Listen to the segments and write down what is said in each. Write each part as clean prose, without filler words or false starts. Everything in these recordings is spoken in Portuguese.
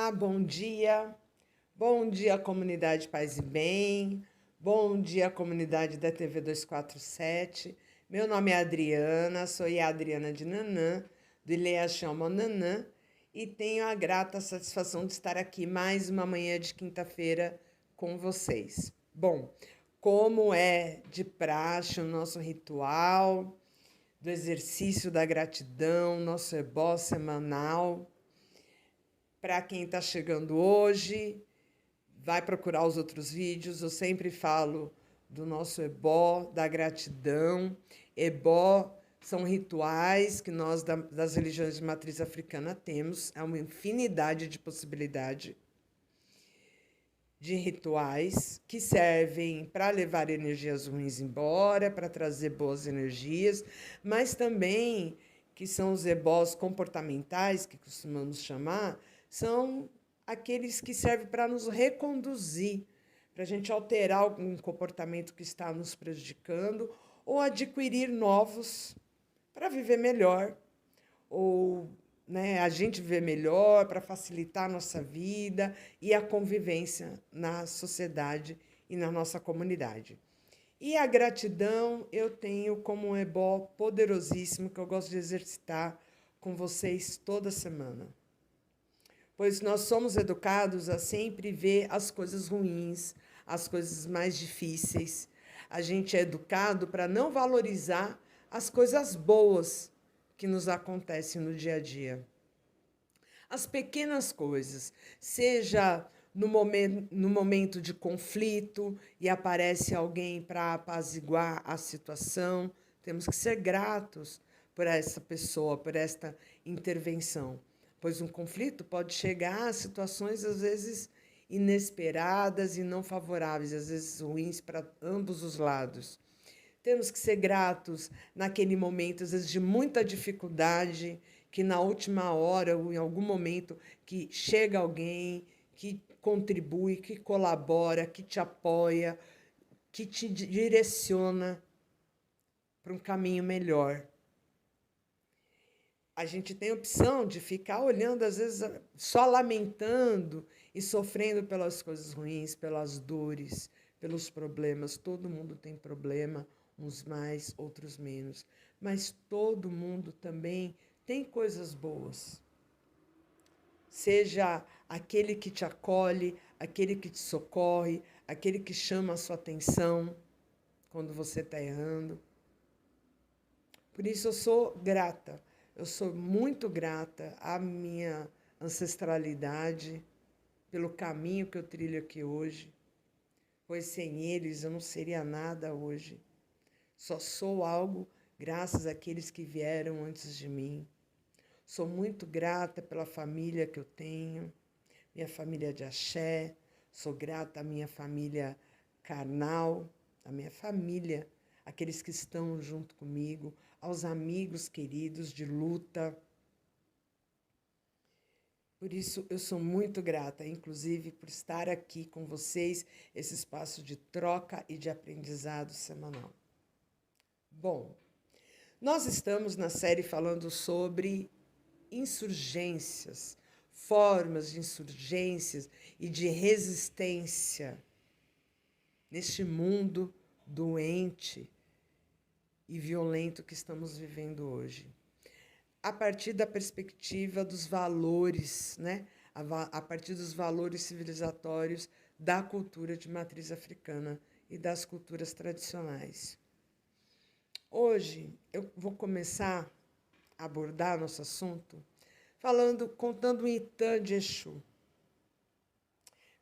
Olá, bom dia. Bom dia, comunidade Paz e Bem. Bom dia, comunidade da TV 247. Meu nome é Adriana, sou a Adriana de Nanã, do Ileia Chama Nanã, e tenho a grata satisfação de estar aqui mais uma manhã de quinta-feira com vocês. Bom, como é de praxe o nosso ritual do exercício da gratidão, nosso ebó semanal. Para quem está chegando hoje, vai procurar os outros vídeos. Eu sempre falo do nosso ebó, da gratidão. Ebó são rituais que nós, das religiões de matriz africana, temos. É uma infinidade de possibilidade de rituais que servem para levar energias ruins embora, para trazer boas energias, mas também que são os ebós comportamentais, que costumamos chamar, são aqueles que servem para nos reconduzir, para a gente alterar algum comportamento que está nos prejudicando ou adquirir novos para viver melhor, ou a gente viver melhor, para facilitar a nossa vida e a convivência na sociedade e na nossa comunidade. E a gratidão eu tenho como um ebó poderosíssimo que eu gosto de exercitar com vocês toda semana. Pois nós somos educados a sempre ver as coisas ruins, as coisas mais difíceis. A gente é educado para não valorizar as coisas boas que nos acontecem no dia a dia. As pequenas coisas, seja no momento de conflito e aparece alguém para apaziguar a situação, temos que ser gratos por essa pessoa, por esta intervenção, pois um conflito pode chegar a situações, às vezes, inesperadas e não favoráveis, às vezes ruins para ambos os lados. Temos que ser gratos naquele momento, às vezes, de muita dificuldade, que na última hora ou em algum momento que chega alguém que contribui, que colabora, que te apoia, que te direciona para um caminho melhor. A gente tem a opção de ficar olhando, às vezes, só lamentando e sofrendo pelas coisas ruins, pelas dores, pelos problemas. Todo mundo tem problema, uns mais, outros menos. Mas todo mundo também tem coisas boas. Seja aquele que te acolhe, aquele que te socorre, aquele que chama a sua atenção quando você está errando. Por isso eu sou grata. Eu sou muito grata à minha ancestralidade, pelo caminho que eu trilho aqui hoje, pois sem eles eu não seria nada hoje. Só sou algo graças àqueles que vieram antes de mim. Sou muito grata pela família que eu tenho, minha família de axé. Sou grata à minha família carnal, à minha família, aqueles que estão junto comigo, aos amigos queridos de luta. Por isso, eu sou muito grata, inclusive, por estar aqui com vocês, esse espaço de troca e de aprendizado semanal. Bom, nós estamos na série falando sobre insurgências, formas de insurgências e de resistência neste mundo doente e violento que estamos vivendo hoje. A partir da perspectiva dos valores, a partir dos valores civilizatórios da cultura de matriz africana e das culturas tradicionais. Hoje eu vou começar a abordar nosso assunto contando um Itã de Exu,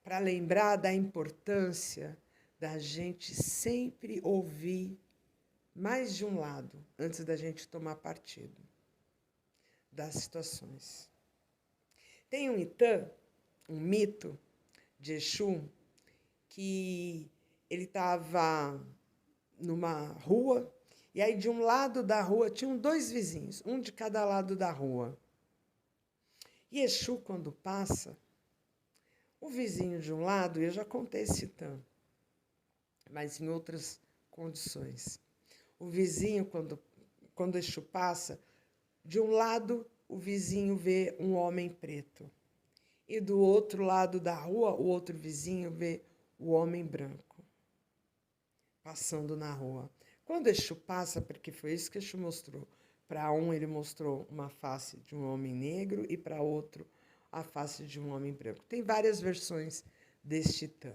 para lembrar da importância da gente sempre ouvir mais de um lado antes da gente tomar partido das situações. Tem um Itã, um mito de Exu, que ele estava numa rua, e aí de um lado da rua tinham dois vizinhos, um de cada lado da rua. E Exu, quando passa, o vizinho de um lado, eu já contei esse Itã, mas em outras condições. O vizinho, quando Exu passa, de um lado o vizinho vê um homem preto E do outro lado da rua, o outro vizinho vê o homem branco passando na rua. Quando Exu passa, porque foi isso que Exu mostrou, para um ele mostrou uma face de um homem negro e para outro a face de um homem branco. Tem várias versões deste Titã.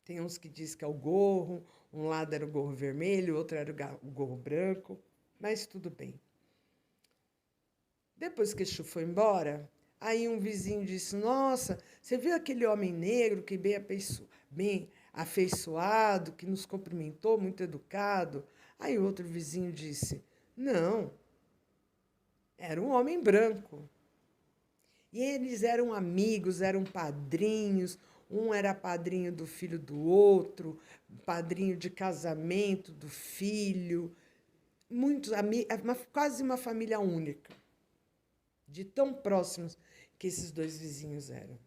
Tem uns que diz que é o gorro, um lado era o gorro vermelho, outro era o gorro branco, mas tudo bem. Depois que Exu foi embora, aí um vizinho disse, nossa, você viu aquele homem negro que bem afeiçoado, que nos cumprimentou, muito educado? Aí outro vizinho disse, não, era um homem branco. E eles eram amigos, eram padrinhos, um era padrinho do filho do outro, padrinho de casamento do filho, muitos amigos, quase uma família única, de tão próximos que esses dois vizinhos eram.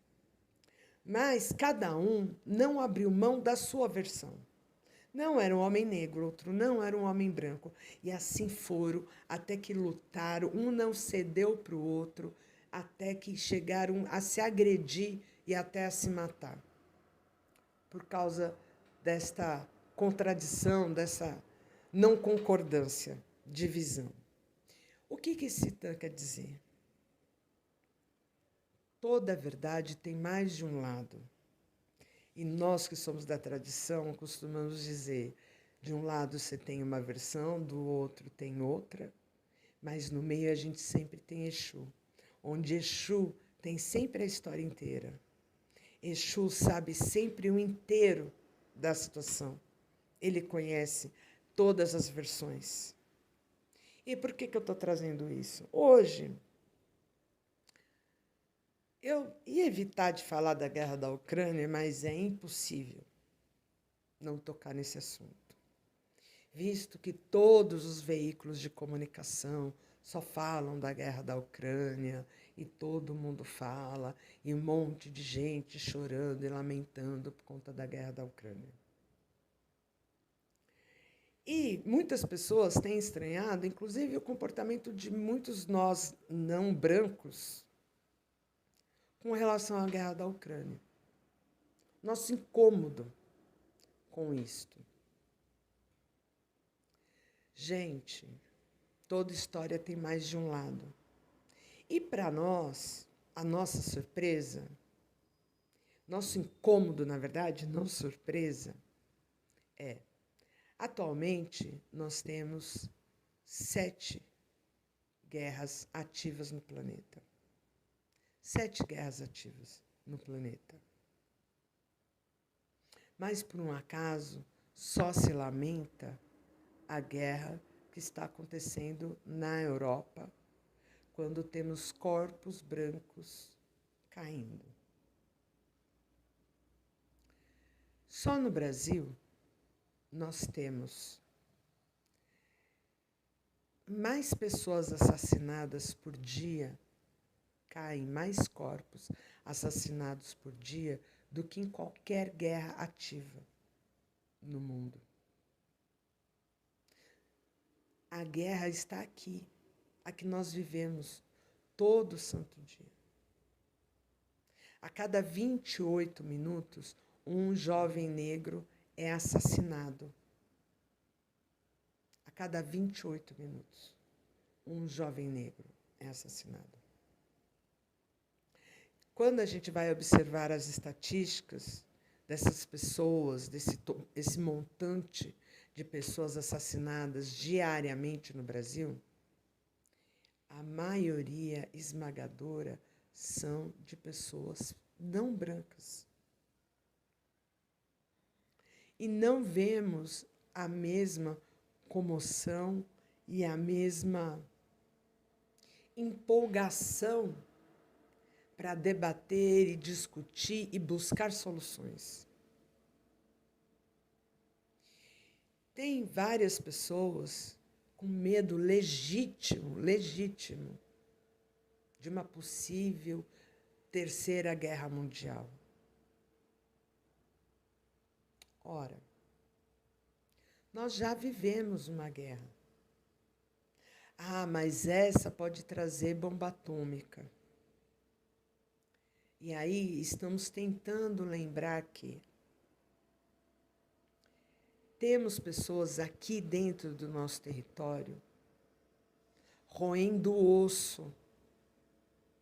Mas cada um não abriu mão da sua versão. Não era um homem negro, outro não era um homem branco. E assim foram, até que lutaram, um não cedeu para o outro, até que chegaram a se agredir e até a se matar. Por causa desta contradição, dessa não concordância, divisão. O que esse Titã quer dizer? Toda verdade tem mais de um lado. E nós que somos da tradição costumamos dizer, de um lado você tem uma versão, do outro tem outra, mas no meio a gente sempre tem Exu, onde Exu tem sempre a história inteira. Exu sabe sempre o inteiro da situação. Ele conhece todas as versões. E por que eu estou trazendo isso? Hoje, eu ia evitar de falar da guerra da Ucrânia, mas é impossível não tocar nesse assunto, visto que todos os veículos de comunicação só falam da guerra da Ucrânia, e todo mundo fala, e um monte de gente chorando e lamentando por conta da guerra da Ucrânia. E muitas pessoas têm estranhado, inclusive o comportamento de muitos nós não brancos, com relação à guerra da Ucrânia. Nosso incômodo com isto. Gente, toda história tem mais de um lado. E para nós, a nossa surpresa, nosso incômodo, na verdade, não surpresa, é, atualmente nós temos 7 guerras ativas no planeta. 7 guerras ativas no planeta. Mas, por um acaso, só se lamenta a guerra que está acontecendo na Europa, quando temos corpos brancos caindo. Só no Brasil, nós temos mais pessoas assassinadas por dia, caem mais corpos assassinados por dia do que em qualquer guerra ativa no mundo. A guerra está aqui, a que nós vivemos todo santo dia. A cada 28 minutos, um jovem negro é assassinado. A cada 28 minutos, um jovem negro é assassinado. Quando a gente vai observar as estatísticas dessas pessoas, esse montante de pessoas assassinadas diariamente no Brasil, a maioria esmagadora são de pessoas não brancas. E não vemos a mesma comoção e a mesma empolgação para debater e discutir e buscar soluções. Tem várias pessoas com medo legítimo, de uma possível terceira guerra mundial. Ora, nós já vivemos uma guerra. Ah, mas essa pode trazer bomba atômica. E aí estamos tentando lembrar que temos pessoas aqui dentro do nosso território roendo o osso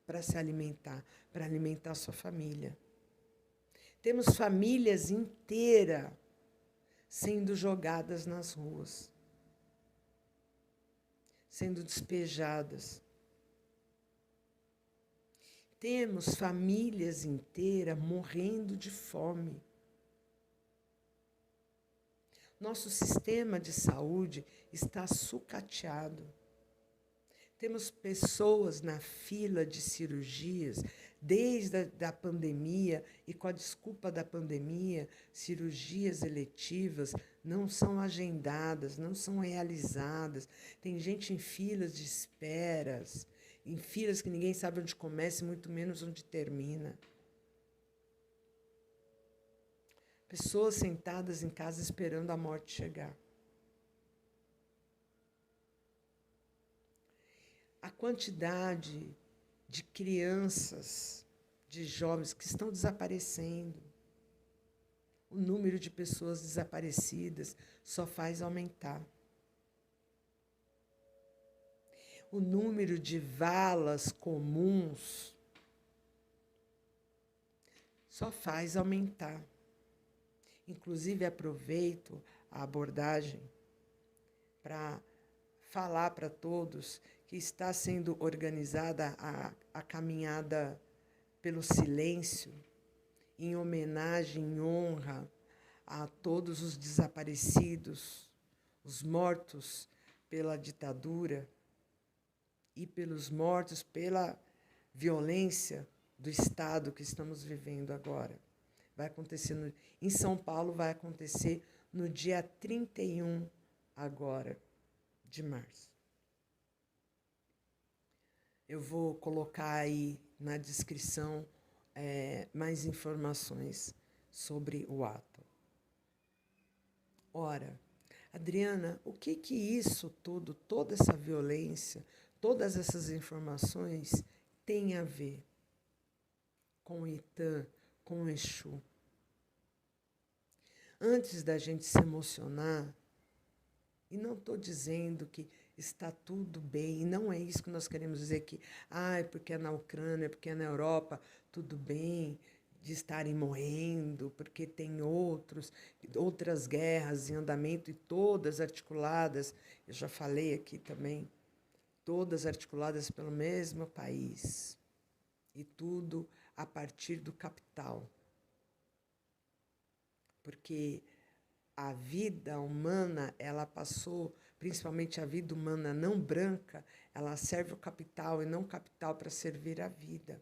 para se alimentar, para alimentar sua família. Temos famílias inteiras sendo jogadas nas ruas, sendo despejadas. Temos famílias inteiras morrendo de fome. Nosso sistema de saúde está sucateado. Temos pessoas na fila de cirurgias, desde a pandemia, e com a desculpa da pandemia, cirurgias eletivas não são agendadas, não são realizadas. Tem gente em filas de esperas, em filas que ninguém sabe onde começa e muito menos onde termina. Pessoas sentadas em casa esperando a morte chegar. A quantidade de crianças, de jovens que estão desaparecendo, o número de pessoas desaparecidas só faz aumentar. O número de valas comuns só faz aumentar. Inclusive, aproveito a abordagem para falar para todos que está sendo organizada a caminhada pelo silêncio, em homenagem, em honra a todos os desaparecidos, os mortos pela ditadura e pelos mortos pela violência do Estado que estamos vivendo agora. Vai acontecer em São Paulo, vai acontecer no dia 31 agora de março. Eu vou colocar aí na descrição mais informações sobre o ato. Ora, Adriana, o que isso tudo, toda essa violência, todas essas informações tem a ver com o Itã, com o Exu? Antes da gente se emocionar, e não estou dizendo que está tudo bem, e não é isso que nós queremos dizer que, porque é na Ucrânia, porque é na Europa, tudo bem de estarem morrendo, porque tem outras guerras em andamento e todas articuladas, eu já falei aqui também, todas articuladas pelo mesmo país, e tudo a partir do capital. Porque a vida humana, ela passou, principalmente a vida humana não branca, ela serve o capital e não o capital para servir a vida.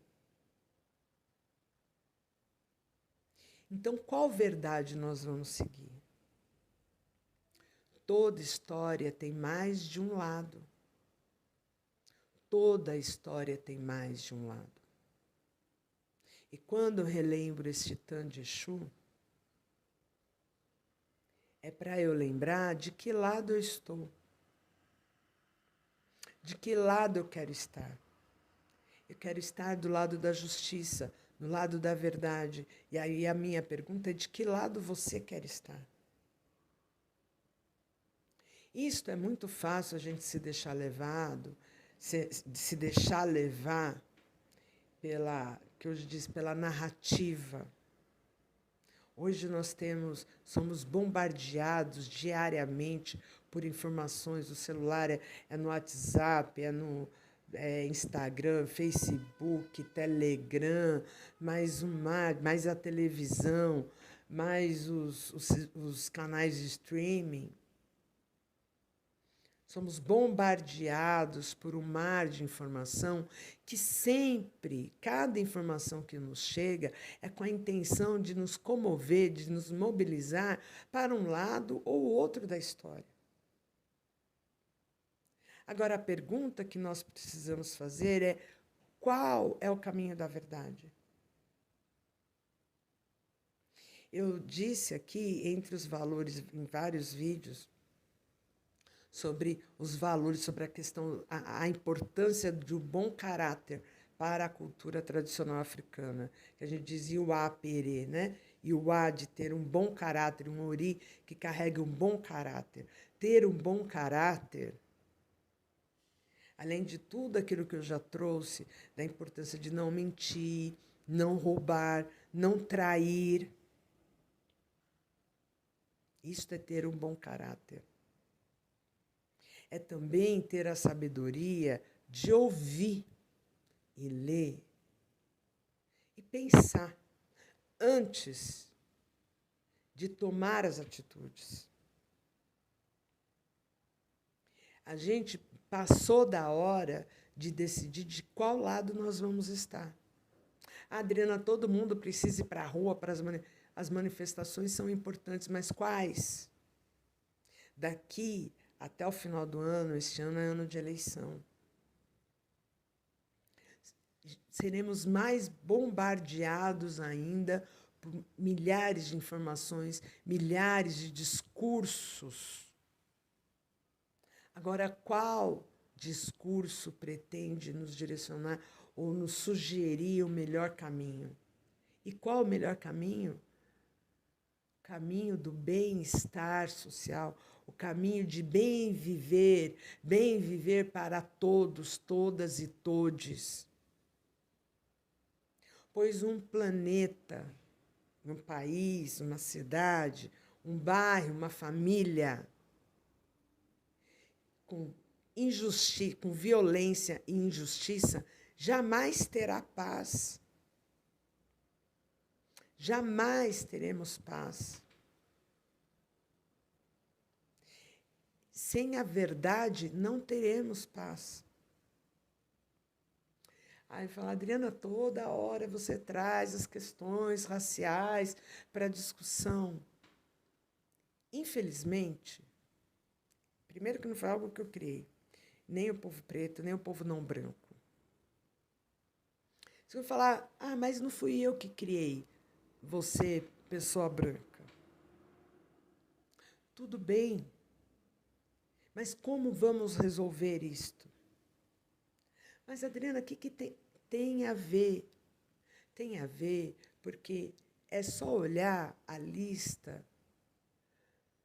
Então, qual verdade nós vamos seguir? Toda história tem mais de um lado. Toda história tem mais de um lado. E quando eu relembro esse Titã de Exu, é para eu lembrar de que lado eu estou. De que lado eu quero estar. Eu quero estar do lado da justiça, do lado da verdade. E aí a minha pergunta é: de que lado você quer estar? Isto é muito fácil a gente se deixar levado, se deixar levar pela narrativa. Hoje somos bombardeados diariamente por informações. O celular é no WhatsApp, é no Instagram, Facebook, Telegram, mais a televisão, mais os canais de streaming. Somos bombardeados por um mar de informação que sempre, cada informação que nos chega, é com a intenção de nos comover, de nos mobilizar para um lado ou outro da história. Agora, a pergunta que nós precisamos fazer é: qual é o caminho da verdade? Eu disse aqui, entre os valores, em vários vídeos, sobre os valores, sobre a questão, a importância do bom caráter para a cultura tradicional africana, que a gente diz Iwa Pere, né? Iwa, de ter um bom caráter, um ori que carregue um bom caráter. Ter um bom caráter, além de tudo aquilo que eu já trouxe, da importância de não mentir, não roubar, não trair. Isso é ter um bom caráter. É também ter a sabedoria de ouvir e ler e pensar antes de tomar as atitudes. A gente passou da hora de decidir de qual lado nós vamos estar. Adriana, todo mundo precisa ir para a rua, para as manifestações são importantes, mas quais? Daqui até o final do ano, este ano é ano de eleição. Seremos mais bombardeados ainda por milhares de informações, milhares de discursos. Agora, qual discurso pretende nos direcionar ou nos sugerir o melhor caminho? E qual o melhor caminho? O caminho do bem-estar social, o caminho de bem viver para todos, todas e todes. Pois um planeta, um país, uma cidade, um bairro, uma família com violência e injustiça, jamais terá paz. Jamais teremos paz. Sem a verdade, não teremos paz. Aí fala, Adriana, toda hora você traz as questões raciais para a discussão. Infelizmente, primeiro que não foi algo que eu criei, nem o povo preto, nem o povo não branco. Se eu falar, mas não fui eu que criei você, pessoa branca. Tudo bem, mas como vamos resolver isto? Mas, Adriana, o que tem a ver? Tem a ver porque é só olhar a lista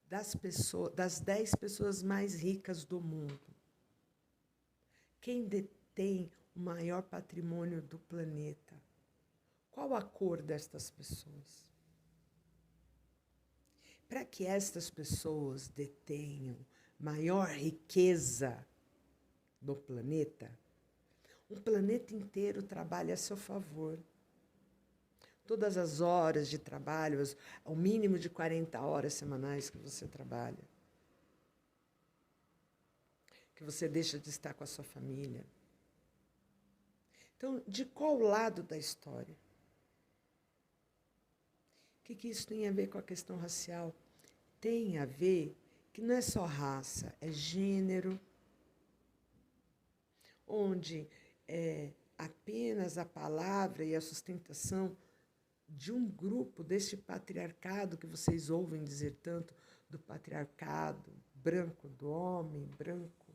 das 10 pessoas mais ricas do mundo. Quem detém o maior patrimônio do planeta? Qual a cor destas pessoas? Para que estas pessoas detenham maior riqueza do planeta, o planeta inteiro trabalha a seu favor. Todas as horas de trabalho, ao mínimo de 40 horas semanais que você trabalha, que você deixa de estar com a sua família. Então, de qual lado da história? O que isso tem a ver com a questão racial? Tem a ver que não é só raça, é gênero, onde apenas a palavra e a sustentação de um grupo deste patriarcado que vocês ouvem dizer tanto, do patriarcado branco, do homem branco.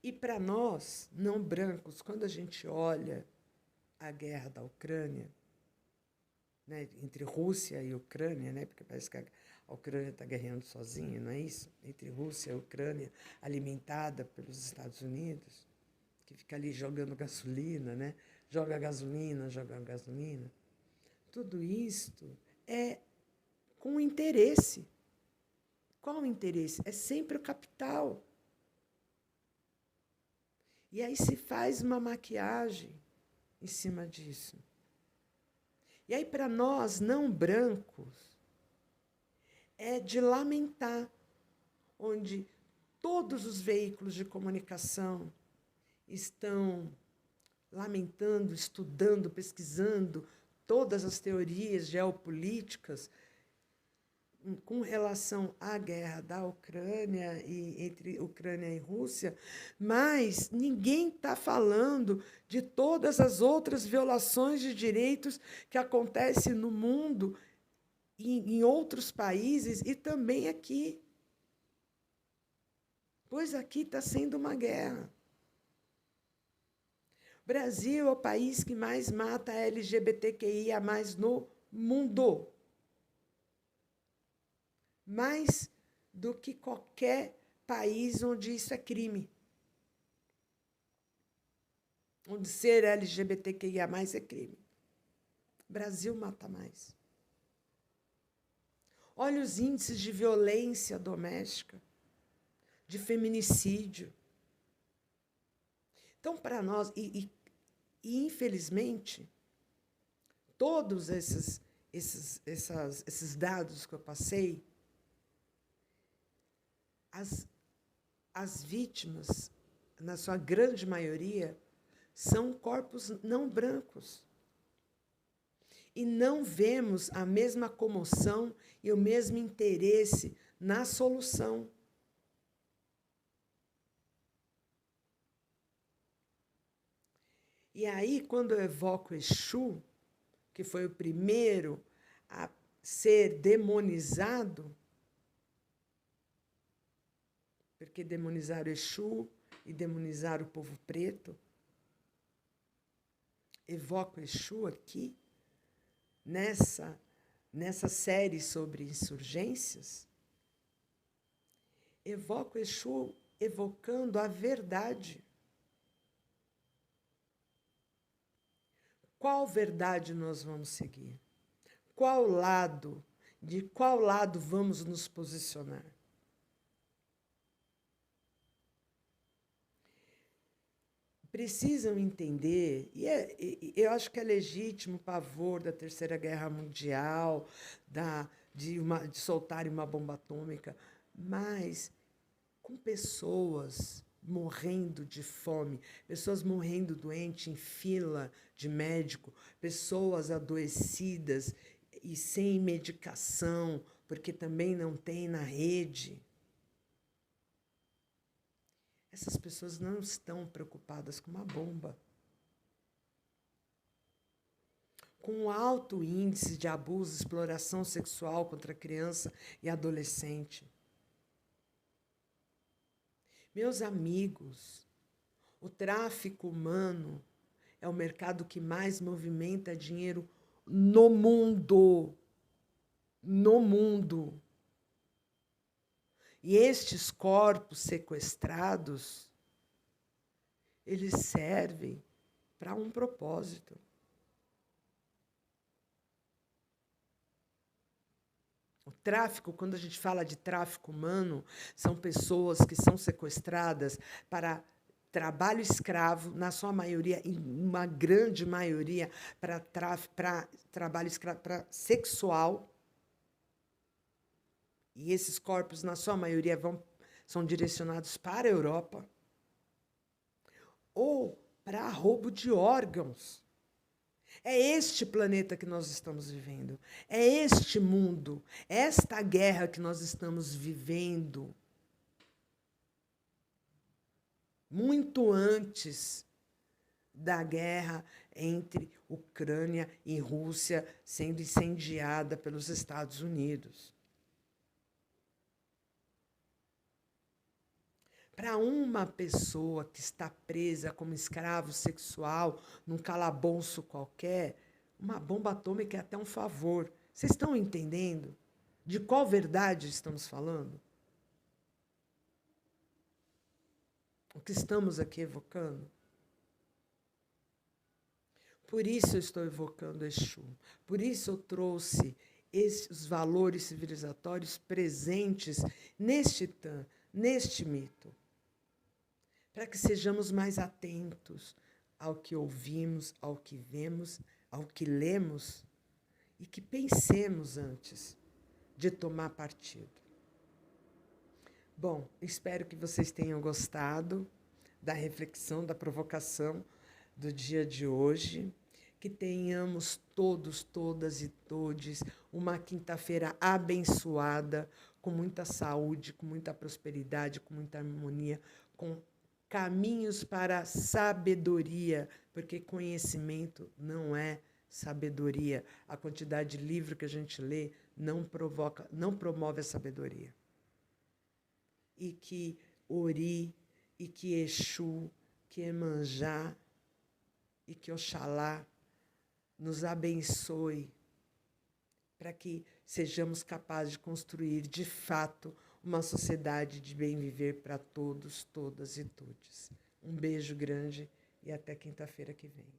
E para nós, não brancos, quando a gente olha a guerra da Ucrânia, né, entre Rússia e Ucrânia, né, porque parece que a Ucrânia está guerreando sozinha, não é isso? Entre Rússia e Ucrânia, alimentada pelos Estados Unidos, que fica ali jogando gasolina, né? Joga gasolina. Tudo isto é com interesse. Qual o interesse? É sempre o capital. E aí se faz uma maquiagem em cima disso. E aí, para nós, não brancos, é de lamentar, onde todos os veículos de comunicação estão lamentando, estudando, pesquisando todas as teorias geopolíticas com relação à guerra da Ucrânia e entre Ucrânia e Rússia, mas ninguém está falando de todas as outras violações de direitos que acontecem no mundo, em outros países e também aqui. Pois aqui está sendo uma guerra. Brasil é o país que mais mata LGBTQIA+ no mundo. Mais do que qualquer país onde isso é crime. Onde ser LGBTQIA+ é crime. O Brasil mata mais. Olha os índices de violência doméstica, de feminicídio. Então, para nós, infelizmente, todos esses dados que eu passei, as vítimas, na sua grande maioria, são corpos não brancos. E não vemos a mesma comoção e o mesmo interesse na solução. E aí, quando eu evoco Exu, que foi o primeiro a ser demonizado, porque demonizaram Exu e demonizaram o povo preto, evoco Exu aqui, nessa série sobre insurgências, evoco Exu evocando a verdade. Qual verdade nós vamos seguir? De qual lado vamos nos posicionar? Precisam entender, eu acho que é legítimo o pavor da Terceira Guerra Mundial, de soltarem uma bomba atômica, mas com pessoas morrendo de fome, pessoas morrendo doentes em fila de médico, pessoas adoecidas e sem medicação, porque também não tem na rede. Essas pessoas não estão preocupadas com uma bomba. Com alto índice de abuso e exploração sexual contra criança e adolescente. Meus amigos, o tráfico humano é o mercado que mais movimenta dinheiro no mundo. No mundo. E estes corpos sequestrados, eles servem para um propósito. O tráfico, quando a gente fala de tráfico humano, são pessoas que são sequestradas para trabalho escravo, na sua maioria, em uma grande maioria, para trabalho escravo, para sexual. E esses corpos, na sua maioria, são direcionados para a Europa. Ou para roubo de órgãos. É este planeta que nós estamos vivendo. É este mundo, esta guerra que nós estamos vivendo. Muito antes da guerra entre Ucrânia e Rússia sendo incendiada pelos Estados Unidos. Para uma pessoa que está presa como escravo sexual num calabouço qualquer, uma bomba atômica é até um favor. Vocês estão entendendo de qual verdade estamos falando? O que estamos aqui evocando? Por isso eu estou evocando Exu. Por isso eu trouxe os valores civilizatórios presentes neste mito. Para que sejamos mais atentos ao que ouvimos, ao que vemos, ao que lemos, e que pensemos antes de tomar partido. Bom, espero que vocês tenham gostado da reflexão, da provocação do dia de hoje, que tenhamos todos, todas e todes uma quinta-feira abençoada, com muita saúde, com muita prosperidade, com muita harmonia, com caminhos para a sabedoria, porque conhecimento não é sabedoria. A quantidade de livro que a gente lê não promove a sabedoria. E que Ori, e que Exu, que Emanjá e que Oxalá nos abençoe para que sejamos capazes de construir, de fato, uma sociedade de bem viver para todos, todas e todes. Um beijo grande e até quinta-feira que vem.